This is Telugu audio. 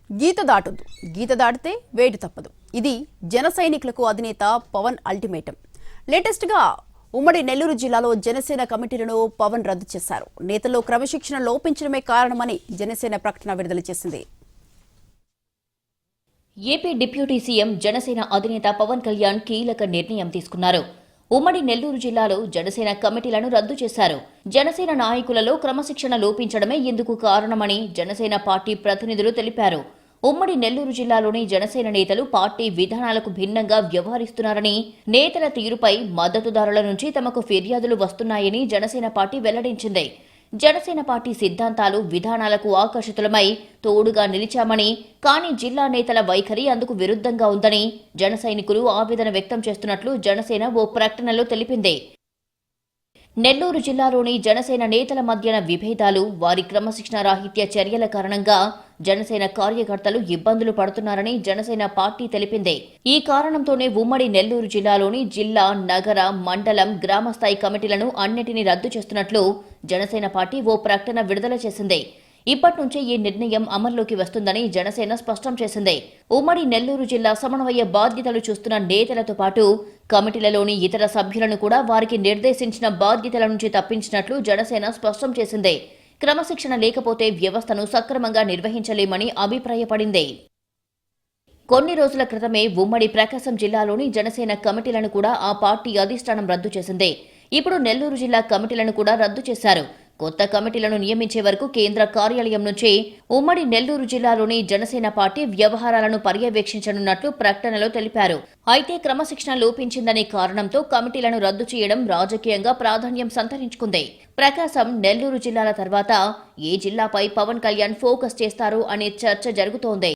గీత దాటొద్దు, గీత దాటితే వేడి తప్పదు. ఇది జన సైనికులకు అధినేత పవన్ అల్టిమేటం. లేటెస్ట్గా ఉమ్మడి నెల్లూరు జిల్లాలో జనసేన కమిటీలను పవన్ రద్దు చేశారు. నేతల్లో క్రమశిక్షణ లోపించడమే కారణమని జనసేన ప్రకటన విడుదల చేసింది. ఏపీ డిప్యూటీ సీఎం జనసేన అధినేత పవన్ కళ్యాణ్ కీలక నిర్ణయం తీసుకున్నారు. ఉమ్మడి నెల్లూరు జిల్లాలో జనసేన కమిటీలను రద్దు చేశారు. జనసేన నాయకులలో క్రమశిక్షణ లోపించడమే ఇందుకు కారణమని జనసేన పార్టీ ప్రతినిధులు తెలిపారు. ఉమ్మడి నెల్లూరు జిల్లాలోని జనసేన నేతలు పార్టీ విధానాలకు భిన్నంగా వ్యవహరిస్తున్నారని, నేతల తీరుపై మద్దతుదారుల నుంచి తమకు ఫిర్యాదులు వస్తున్నాయని జనసేన పార్టీ వెల్లడించింది. జనసేన పార్టీ సిద్ధాంతాలు, విధానాలకు ఆకర్షితులమై తోడుగా నిలిచామని, కానీ జిల్లా నేతల వైఖరి అందుకు విరుద్ధంగా ఉందని జన సైనికులు ఆవేదన వ్యక్తం చేస్తున్నట్లు జనసేన ఓ ప్రకటనలో తెలిపింది. నెల్లూరు జిల్లాలోని జనసేన నేతల మధ్యన విభేదాలు, వారి క్రమశిక్షణ రాహిత్య చర్యల కారణంగా జనసేన కార్యకర్తలు ఇబ్బందులు పడుతున్నారని జనసేన పార్టీ తెలిపింది. ఈ కారణంతోనే ఉమ్మడి నెల్లూరు జిల్లాలోని జిల్లా, నగర, మండలం, గ్రామస్థాయి కమిటీలను అన్నిటినీ రద్దు చేస్తున్నట్లు జనసేన పార్టీ ఓ ప్రకటన విడుదల చేసింది. ఇప్పటి నుంచే ఈ నిర్ణయం అమల్లోకి వస్తుందని జనసేన స్పష్టం చేసింది. ఉమ్మడి నెల్లూరు జిల్లా సమన్వయ బాధ్యతలు చూస్తున్న నేతలతో పాటు కమిటీలలోని ఇతర సభ్యులను కూడా వారికి నిర్దేశించిన బాధ్యతల నుంచి తప్పించినట్లు జనసేన స్పష్టం చేసింది. క్రమశిక్షణ లేకపోతే వ్యవస్థను సక్రమంగా నిర్వహించలేమని అభిప్రాయపడింది. కొన్ని రోజుల క్రితమే ఉమ్మడి ప్రకాశం జిల్లాలోని జనసేన కమిటీలను కూడా ఆ పార్టీ అధిష్టానం రద్దు చేసింది. ఇప్పుడు నెల్లూరు జిల్లా కమిటీలను కూడా రద్దు చేశారు. కొత్త కమిటీలను నియమించే వరకు కేంద్ర కార్యాలయం నుంచి ఉమ్మడి నెల్లూరు జిల్లాలోని జనసేన పార్టీ వ్యవహారాలను పర్యవేక్షించనున్నట్లు ప్రకటనలో తెలిపారు. అయితే క్రమశిక్షణ లోపించిందనే కారణంతో కమిటీలను రద్దు చేయడం రాజకీయంగా ప్రాధాన్యం సంతరించుకుంది. ప్రకాశం, నెల్లూరు జిల్లాల తర్వాత ఏ జిల్లాపై పవన్ కళ్యాణ్ ఫోకస్ చేస్తారు అనే చర్చ జరుగుతోంది.